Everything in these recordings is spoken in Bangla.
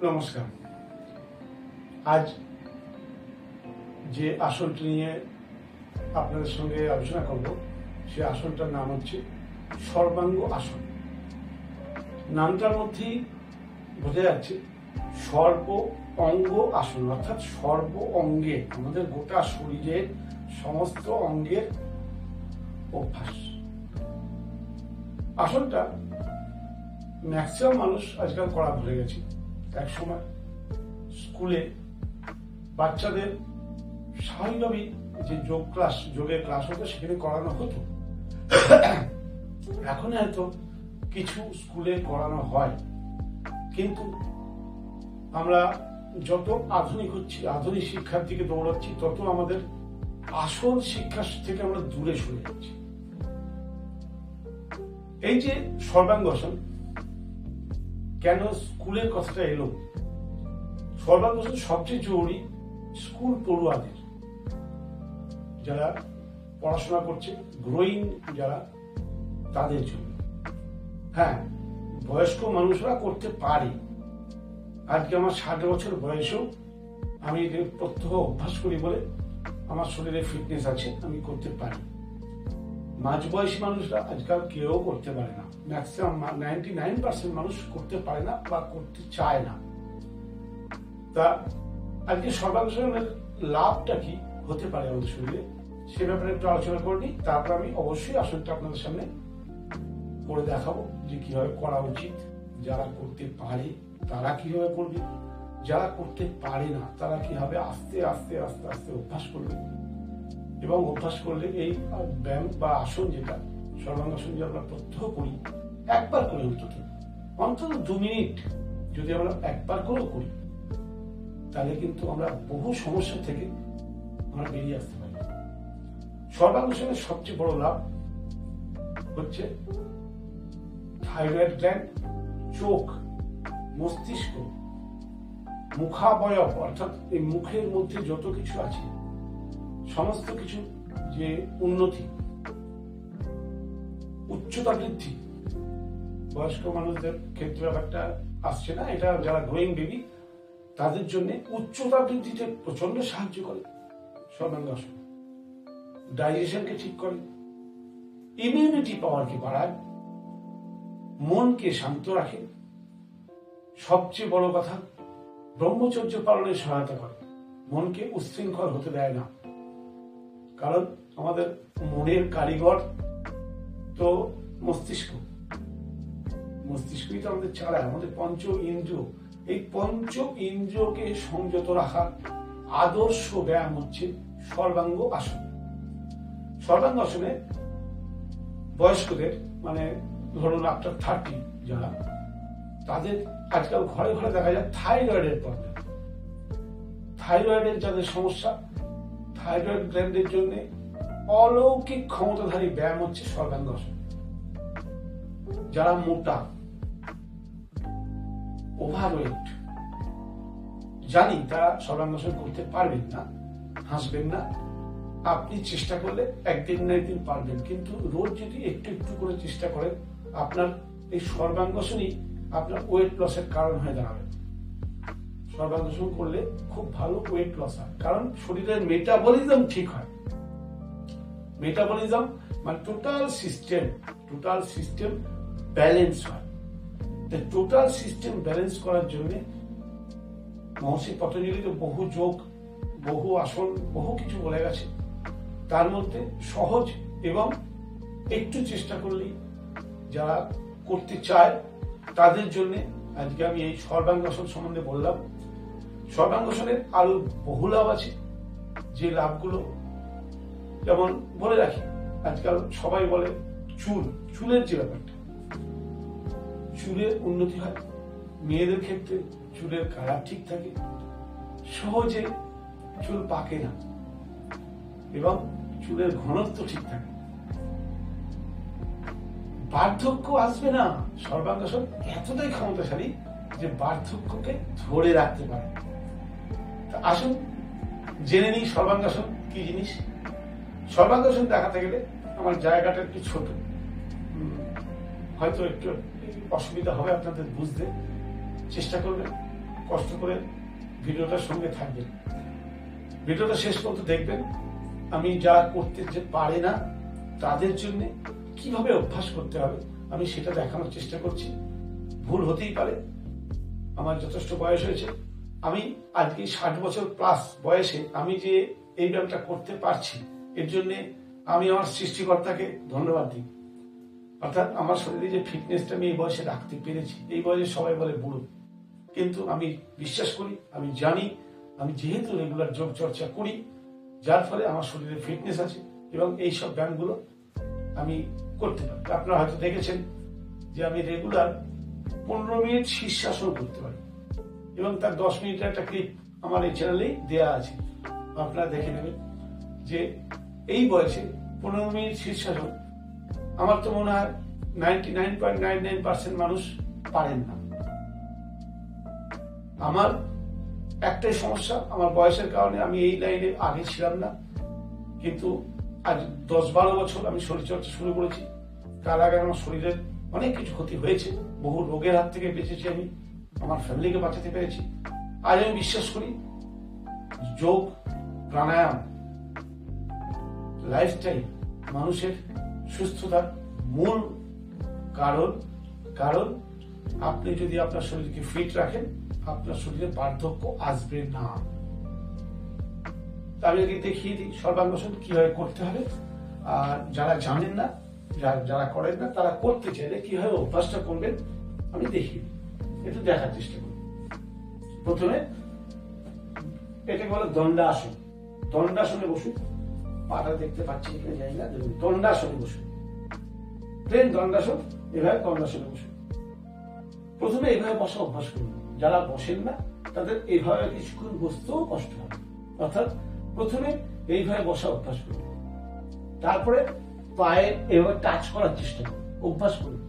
নমস্কার। আজ যে আসনটি নিয়ে আপনাদের সঙ্গে আলোচনা করব সে আসনটার নাম হচ্ছে সর্বাঙ্গ আসন। নামটার মধ্যেই বোঝা যাচ্ছে সর্ব অঙ্গ আসন, অর্থাৎ সর্ব অঙ্গে আমাদের গোটা শরীরের সমস্ত অঙ্গের অভ্যাস। আসনটা ম্যাক্সিমাম মানুষ আজকাল করা ভুলে গেছে। এক সময় স্কুলে বাচ্চাদের স্বাভাবিকভাবেই যে যোগের ক্লাস হতো সেখানে করানো হতো। এখন হয়তো কিছু স্কুলে করানো হয়, কিন্তু আমরা যত আধুনিক হচ্ছি, আধুনিক শিক্ষার দিকে দৌড়াচ্ছি, তত আমাদের আসল শিক্ষার থেকে আমরা দূরে সরে যাচ্ছি। এই যে সর্বাঙ্গাসন কেন স্কুলের কথাটা এলো? সর্বাঙ্গাসন সবচেয়ে জরুরি স্কুল পড়ুয়াদের, যারা পড়াশোনা করছে, গ্রোয়িং যারা, তাদের জন্য। হ্যাঁ, বয়স্ক মানুষরা করতে পারে। আজকে আমার 60 বছর বয়সেও আমি প্রত্যহ অভ্যাস করি বলে আমার শরীরে ফিটনেস আছে, আমি করতে পারি। মাঝবয়সী মানুষরা আজকাল কেউ করতে পারে না। ম্যাক্সিমাম 99% মানুষ করতে পারে না বা করতে চায় না। তা আজকে সর্বাঙ্গাসনের লাভটা কি হতে পারে আমাদের শরীরে, সে ব্যাপারে একটু আলোচনা করে নিই। তারপর আমি অবশ্যই আসনটা আপনাদের সামনে করে দেখাবো যে কিভাবে করা উচিত। যারা করতে পারে তারা কিভাবে করবে, যারা করতে পারে না তারা কিভাবে আস্তে আস্তে আস্তে আস্তে অভ্যাস করবে। এবং অভ্যাস করলে এই ব্যায়াম বা আসন, যেটা সর্বাঙ্গাসন, যে আমরা প্রত্যহ করি, একবার করে অন্তত 2 মিনিট যদি আমরা একবার করেও করি, তাহলে কিন্তু আমরা বহু সমস্যা থেকে আমরা বেরিয়ে আসতে পারি। সর্বাঙ্গাসনের সবচেয়ে বড় লাভ হচ্ছে থাইরয়েড গ্ল্যান্ড, চোখ, মস্তিষ্ক, মুখাবয়ব, অর্থাৎ এই মুখের মধ্যে যত কিছু আছে সমস্ত কিছু যে উন্নতি, উচ্চতা বৃদ্ধি। বয়স্ক মানুষদের ক্ষেত্রে ব্যাপারটা আসছে না, এটা যারা গ্রোয়িং বেবি তাদের জন্য উচ্চতা বৃদ্ধিতে প্রচন্ড সাহায্য করে সর্বাঙ্গাসন। ডাইজেশনকে ঠিক করে, ইমিউনিটি পাওয়ারকে বাড়ায়, মনকে শান্ত রাখে। সবচেয়ে বড় কথা, ব্রহ্মচর্য পালনে সহায়তা করে, মনকে উচ্ছৃঙ্খল হতে দেয় না। কারণ আমাদের মনের কারিগর তো মস্তিষ্কই তো আমাদের চালায়, আমাদের পঞ্চ ইন্দ্রিয়। এই পঞ্চ ইন্দ্রিয়কে সংযত রাখার আদর্শ ব্যায়াম হচ্ছে সর্বাঙ্গ আসন। সর্বাঙ্গ আসনে বয়স্কদের, মানে ধরুন আফটার 30 যারা, তাদের আজকাল ঘরে ঘরে দেখা যায় থাইরয়েডের প্রবলেম। থাইরয়েডের যাদের সমস্যা, থাইরয়েড গ্ল্যান্ডের জন্য অলৌকিক ক্ষমতাধারী ব্যায়াম হচ্ছে সর্বাঙ্গাসন। যারা মোটা, ওভারওয়েট, জানি তারা সর্বাঙ্গাসন করতে পারবেন না, হাসবেন না। আপনি চেষ্টা করলে একদিন না একদিন পারবেন, কিন্তু রোজ যদি একটু একটু করে চেষ্টা করেন, আপনার এই সর্বাঙ্গাসনই আপনার ওয়েট লসের কারণ হয়ে দাঁড়াবে। সর্বাঙ্গাসন করলে খুব ভালো ওয়েট লস হয়, কারণ শরীরের মেটাবলিজম ঠিক হয়। মেটাবলিজম মানে টোটাল সিস্টেম ব্যালেন্স হয়। টোটাল সিস্টেম ব্যালেন্স করার জন্য মহর্ষি পতঞ্জলি বহু যোগ, বহু আসন, বহু কিছু বলে গেছে। তার মধ্যে সহজ এবং একটু চেষ্টা করলেই যারা করতে চায় তাদের জন্য আজকে আমি এই সর্বাঙ্গাসন সম্বন্ধে বললাম। সর্বাঙ্গাসনের আরো বহু লাভ আছে, যে লাভগুলো যেমন বলে রাখি। আজকাল সবাই বলে চুলের যে ব্যাপারটা, চুলের উন্নতি হয়, মেয়েদের ক্ষেত্রে চুলের কালার ঠিক থাকে, সহজে চুল পাকে না, এবং চুলের ঘনত্ব ঠিক থাকে, বার্ধক্য আসবে না। সর্বাঙ্গাসন এতটাই ক্ষমতাশালী যে বার্ধক্যকে ধরে রাখতে পারে। আসুন জেনে নিই সর্বাঙ্গাসন কি জিনিস। সর্বাঙ্গাসন দেখাতে গেলে আমার জায়গাটা একটু ছোট, হয়তো একটু অসুবিধা হবে আপনাদের বুঝতে, চেষ্টা করবেন। কষ্ট করে ভিডিওটার সঙ্গে থাকবেন, ভিডিওটা শেষ পর্যন্ত দেখবেন। আমি যা করতে যে পারে না তাদের জন্য কিভাবে অভ্যাস করতে হবে আমি সেটা দেখানোর চেষ্টা করছি। ভুল হতেই পারে, আমার যথেষ্ট বয়স হয়েছে, আমি আজকে 60 বছর প্লাস বয়সে আমি যে এই ব্যায়ামটা করতে পারছি এর জন্য আমি আমার সৃষ্টিকর্তাকে ধন্যবাদ দিই। অর্থাৎ আমার শরীরে যে ফিটনেসটা আমি এই বয়সে রাখতে পেরেছি, এই বয়সে সবাই বলে বুড়ো, কিন্তু আমি বিশ্বাস করি, আমি জানি, আমি যেহেতু রেগুলার যোগ চর্চা করি যার ফলে আমার শরীরে ফিটনেস আছে এবং এইসব ব্যায়ামগুলো আমি করতে পারি। আপনারা হয়তো দেখেছেন যে আমি রেগুলার 15 মিনিট শীর্ষাসন করতে পারি এবং তার 10 মিনিটের একটা ক্লিপ আমার এই চ্যানেলেই দেওয়া আছে, আপনারা দেখে নেবেন যে এই বয়সে 15 মিনিট শীর্ষাসন আমার তো মনে হয় 99.99% মানুষ পারেন না। আমার একটাই সমস্যা, আমার বয়সের কারণে আমি এই লাইনে আগে ছিলাম না, কিন্তু আজ 10-12 বছর আমি শরীরচর্চা শুরু করেছি। তার আগে আমার শরীরের অনেক কিছু ক্ষতি হয়েছে, বহু রোগের হাত থেকে বেঁচেছি, আমি আমার ফ্যামিলিকে বাঁচাতে পেরেছি। আজ আমি বিশ্বাস করি যোগ, প্রাণায়াম, লাইফস্টাইল মানুষের সুস্থতার মূল কারণ আপনি যদি আপনার শরীরকে ফিট রাখেন আপনার শরীরে বার্ধক্য আসবে না। আমি দেখিয়ে দিই সর্বাঙ্গাসন কিভাবে করতে হবে, আর যারা জানেন না, যারা করেন না তারা করতে চাইলে কিভাবে অভ্যাসটা করবেন আমি দেখিয়ে দিই, একটু দেখার চেষ্টা করুন। প্রথমে এটাকে বলে দণ্ডাসন। দণ্ডাসনে বসুন, পাটা দেখতে পাচ্ছি কিনা জানি না, দেখুন দণ্ডাসনে বসুন, প্লেন দণ্ডাসন, এভাবে দণ্ডাসনে বসুন। প্রথমে এইভাবে বসা অভ্যাস করুন, যারা বসেন না তাদের এইভাবে কিছুক্ষণ বসতেও কষ্ট হবে, অর্থাৎ প্রথমে এইভাবে বসা অভ্যাস করুন, তারপরে পায়ে এভাবে টাচ করার চেষ্টা করুন, অভ্যাস করুন,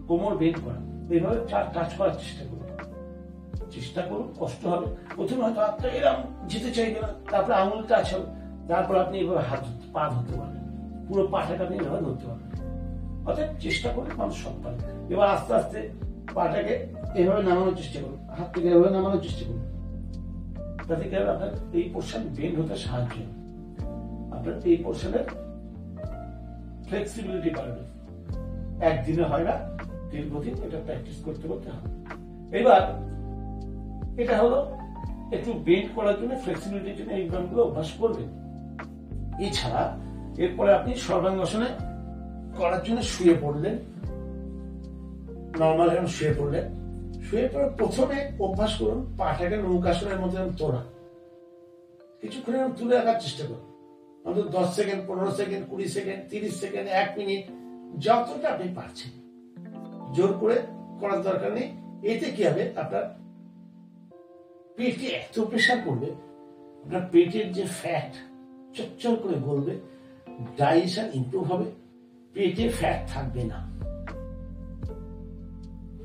কোমর বেন্ড করা, এইভাবে টাচ করার চেষ্টা করুন, কষ্ট হবে। প্রথমে হয়তো হাতটা এরকম যেতে চাইবে না, তারপরে আঙুল টাচ হবে, তারপর আপনি এভাবে পা ধরতে পারবেন, পুরো পাটাকে আপনি এভাবে ধরতে পারবেন। অর্থাৎ চেষ্টা করে মানুষ সব পারে। এবার আস্তে আস্তে পাটাকে এভাবে নামানোর চেষ্টা করুন, হাত থেকে এভাবে নামানোর চেষ্টা করুন, তাতে কি হবে আপনার এই পোর্শন বেন্ড হতে সাহায্য হবে, আপনার এই পোর্শনের ফ্লেক্সিবিলিটি বাড়বে। একদিনে হয় না, দীর্ঘদিন এটা প্র্যাকটিস করতে করতে হবে। এবার এটা হলো একটু বেন্ড করার জন্য, ফ্লেক্সিবিলিটির জন্য এই ব্যায়ামগুলো অভ্যাস করবেন। এছাড়া এরপরে আপনি সর্বাঙ্গাসনে করার জন্য শুয়ে পড়লেন, নর্মাল এখন শুয়ে পড়লেন, শুয়ে পড়ে প্রথমে অভ্যাস করুন পাটাকে নৌকাসনের মধ্যে তোলা, কিছুক্ষণ তুলে রাখার চেষ্টা করুন, অন্তত 10 second, 15 second, 20 second, 30 second, 1 minute, যতটা আপনি পারছেন। জোর করে করার দরকার নেই। এতে কি হবে, আপনার পেটে এত প্রেশার করবে, আপনার পেটের যে ফ্যাট চচ্চর করে গলবে, ডাইজেশন ইমপ্রুভ হবে, পেটে ফ্যাট থাকবে না।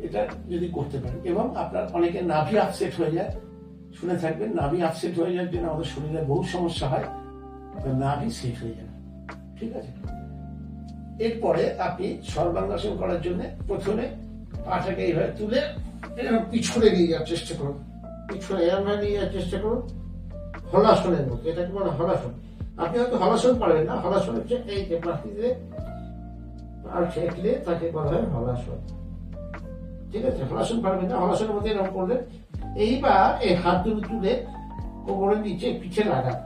এটা যদি করতে পারেন, এবং আপনার অনেকে নাভি আপসেট হয়ে যায়, শুনে থাকবেন নাভি আপসেট হয়ে যাওয়ার জন্য আমাদের শরীরে বহু সমস্যা হয়, নাভি সেট হয়ে যাবে, ঠিক আছে। এরপরে আপনি সর্বাঙ্গাসন করার জন্য প্রথমে পাটাকে এইভাবে তুলে পিছনে নিয়ে যাওয়ার চেষ্টা করুন, পিছনে এভাবে নিয়ে যাওয়ার চেষ্টা করুন, হলাসনের মতো, এটাকে বলে হলাসন। আপনি হয়তো হলাসন পারবেন না, হলাসন হচ্ছে এই যে মাটিতে আর ঠেকলে তাকে বলা হয় হলাসন, ঠিক আছে। হলাসন পারবেন না, হলাসনের মধ্যে এরকম করলেন। এইবার এই হাত দুটো তুলে কোমরের নিচে পিঠে লাগান,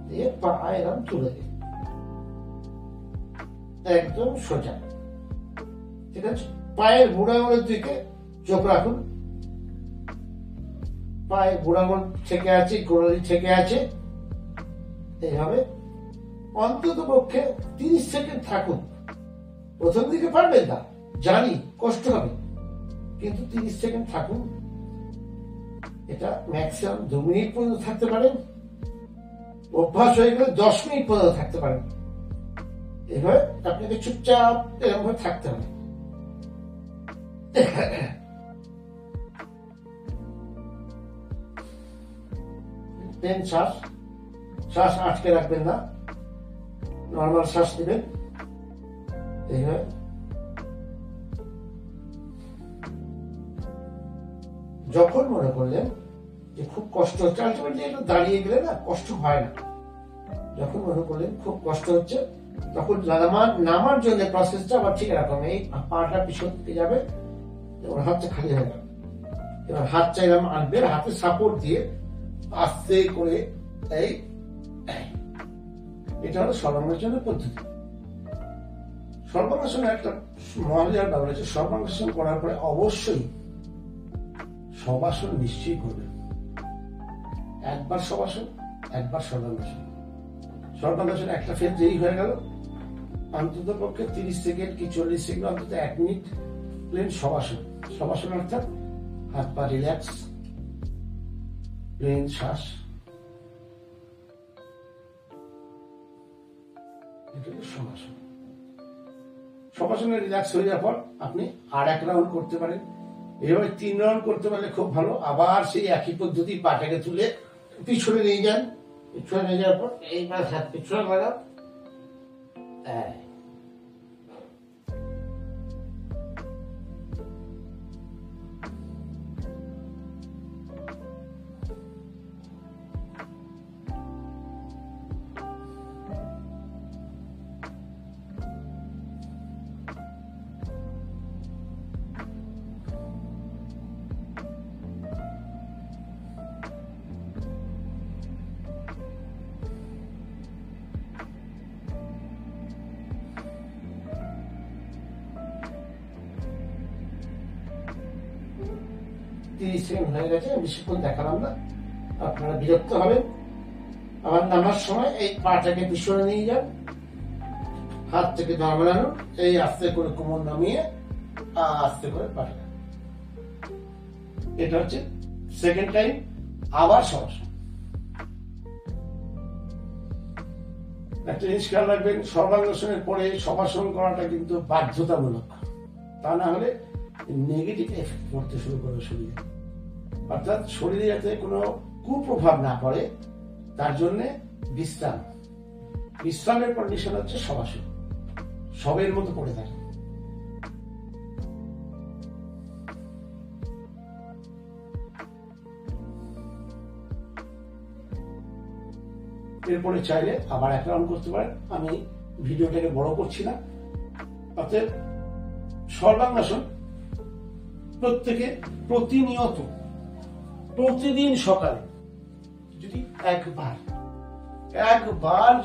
দিয়ে পা এরকম তুলে দিন, একদম সোজা, ঠিক আছে। পায়ের বুড়াঙ্গলের দিকে চোখ রাখুন, পায়ের বুড়াঙ্গল থেকে আছে, গোড়ালি থেকে আছে, এইভাবে অন্তত পক্ষে 30 সেকেন্ড থাকুন। প্রথম দিকে পারবেন না, জানি কষ্ট হবে, কিন্তু 30 সেকেন্ড থাকুন। এটা ম্যাক্সিমাম 2 মিনিট পর্যন্ত থাকতে পারেন, অভ্যাস হয়ে গেলে 10 মিনিট পর্যন্ত থাকতে পারেন। এভাবে আপনাকে চুপচাপ এরকম ভাবে থাকতে হবে। শ্বাস আটকে রাখবেন না, নর্মাল শ্বাস নেবেন, এইভাবে যখন মনে করলেন যে খুব কষ্ট হচ্ছে, আলটিমেটলি একটু দাঁড়িয়ে গেলে না কষ্ট হয় না, যখন মনে করলেন খুব কষ্ট হচ্ছে তখন নামার জন্য প্রসেসটা আবার ঠিক এরকম, এই পাটা পিছন দিকে যাবে, এবার হাতটা খালি হয়ে গেল, এবার হাতটা এরকম আনবে, হাতে সাপোর্ট দিয়ে আস্তে করে এই, এটা হলো সর্বাঙ্গাসনের পদ্ধতি। সর্বাঙ্গাসনের একটা মজার ব্যাপার আছে, সর্বাঙ্গাসন করার পরে অবশ্যই শবাসন নিশ্চয়ই করবেন। একবার শবাসন, একবার সর্বাঙ্গাসন। সর্বাঙ্গাসন একটা ফেজ যেই হয়ে গেল, অন্তত পক্ষে 30 সেকেন্ড কি 40 সেকেন্ড, অন্তত 1 মিনিট প্লেন শবাসন। শবাসন অর্থাৎ হাত পা রিল্যাক্স, প্লেন শ্বাস, শবাসন। শবাসনে রিল্যাক্স হয়ে যাওয়ার পর আপনি আর 1 রাউন্ড করতে পারেন, এইভাবে 3 রাউন্ড করতে পারলে খুব ভালো। আবার সেই একই পদ্ধতি, পাটাকে তুলে পিছনে নিয়ে যান, পিছনে নিয়ে যাওয়ার পর এইবার হাত পিছনে লাগাও, 30 সেকেন্ড হয়ে গেছে, বেশিক্ষণ দেখালাম না, আপনারা বিরক্ত হবেন। আবার নামার সময় এই পাটাকে পিছনে নিয়ে যান, হাত থেকে নরমাল আনুন, এই আস্তে করে কোমর নামিয়ে আস্তে করে পাটা, এটা হচ্ছে সেকেন্ড টাইম। আবার শবাসন। একটা জিনিস খেয়াল রাখবেন, সর্বাঙ্গাসনের পরে শবাসন করাটা কিন্তু বাধ্যতামূলক, তা না হলে নেগেটিভ এফেক্ট পড়তে শুরু করবে শরীরে, অর্থাৎ শরীরে যাতে কোনো কুপ্রভাব না পড়ে তার জন্য বিশ্রাম। বিশ্রামের কন্ডিশন হচ্ছে শবাসন, সবের মতো পড়ে থাকে। এরপরে চাইলে আবার 1 রাউন্ড করতে পারেন, আমি ভিডিওটাকে বড় করছি না। অর্থাৎ সর্বাঙ্গাসন প্রত্যেকে প্রতিনিয়ত, প্রতিদিন সকালে যদি একবার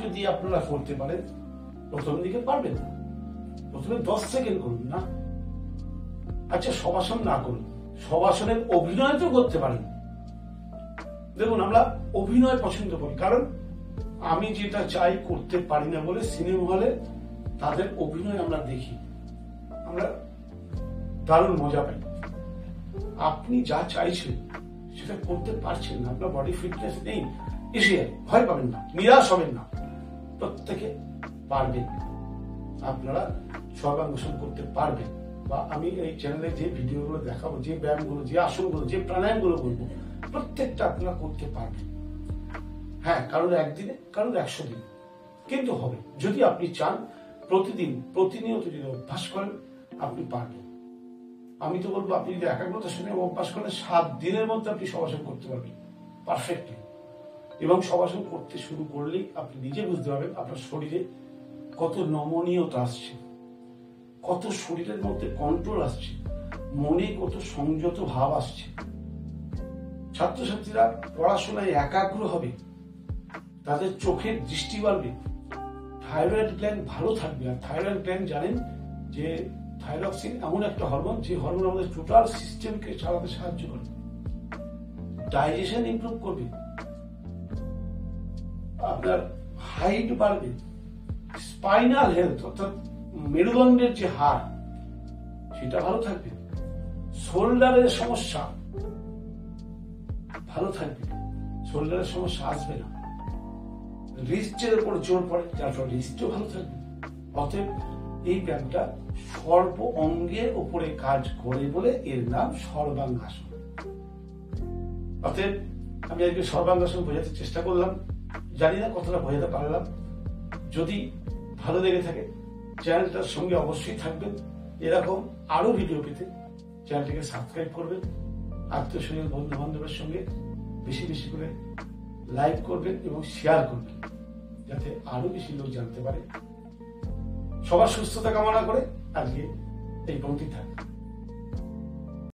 যদি আপনারা করতে পারেন, প্রথম দিকে পারবেন না, প্রথমে 10 সেকেন্ড করুন না, আচ্ছা শবাসন না করুন, শবাসনের অভিনয় তো করতে পারেন। দেখুন, আমরা অভিনয় পছন্দ করি, কারণ আমি যেটা চাই করতে পারি না বলে সিনেমা হলে তাদের অভিনয় আমরা দেখি, আমরা দারুণ মজা পাই। আপনি যা চাইছেন সেটা করতে পারছেন না, আপনার বডি ফিটনেস নেই, এসে ভয় পাবেন না, নিরাশ হবেন না, প্রত্যেকে পারবেন, আপনারা সর্বাঙ্গাসন করতে পারবেন। বা আমি এই চ্যানেলে যে ভিডিওগুলো দেখাবো, যে ব্যায়ামগুলো, যে আসনগুলো, যে প্রাণায়ামগুলো বলবো, প্রত্যেকটা আপনারা করতে পারবেন। হ্যাঁ, কারোর একদিনে, কারোর 100 দিন, কিন্তু হবে যদি আপনি চান। প্রতিদিন প্রতিনিয়ত যদি অভ্যাস করেন আপনি পারবেন। আমি তো বলবো, আপনি যদি একাগ্রতার সঙ্গে অভ্যাস করেন, 7 দিনের মধ্যে আপনি শবাসন করতে পারবেন পারফেক্টলি। এবং শবাসন করতে শুরু করলেই আপনি নিজে বুঝতে পারবেন আপনার শরীরে কত নমনীয়তা আসছে, কত শরীরের মধ্যে কন্ট্রোল আসছে, মনে কত সংযত ভাব আসছে। ছাত্রছাত্রীরা পড়াশোনায় একাগ্র হবে, তাদের চোখের দৃষ্টি বাড়বে, থাইরয়েড গ্ল্যান্ড ভালো থাকবে। আর থাইরয়েড গ্ল্যান্ড জানেন যে থাইরক্সিন এমন একটা হরমোন, যে হরমোন আমাদের টোটাল সিস্টেমকে চালাতে সাহায্য করে, ডাইজেশন ইমপ্রুভ করবে, আপনার হাইট বাড়বে, স্পাইনাল হেলথ অর্থাৎ মেরুদণ্ডের যে হাড় সেটা ভালো থাকবে, শোল্ডারের সমস্যা ভালো থাকবে, শোল্ডারের সমস্যা আসবে না, রিস্টের উপর জোর পড়ে, যার ফলে রিস্টও ভালো থাকবে। অতএব এই ব্যায়ামটা সর্ব অঙ্গের উপরে কাজ করে বলে এর নাম সর্বাঙ্গাসন। অতএব আমি আজকে সর্বাঙ্গাসন বোঝাতে চেষ্টা করলাম, জানি না কতটা বোঝাতে পারলাম। যদি ভালো লেগে থাকে চ্যানেলটার সঙ্গে অবশ্যই থাকবেন, এরকম আরো ভিডিও পেতে চ্যানেলটিকে সাবস্ক্রাইব করবেন। আত্মীয় বন্ধু বান্ধবের সঙ্গে বেশি বেশি করে লাইক করবেন এবং শেয়ার করবেন, যাতে আরো বেশি লোক জানতে পারে। সবার সুস্থতা কামনা করে আজকে এই পংক্তি থাকে।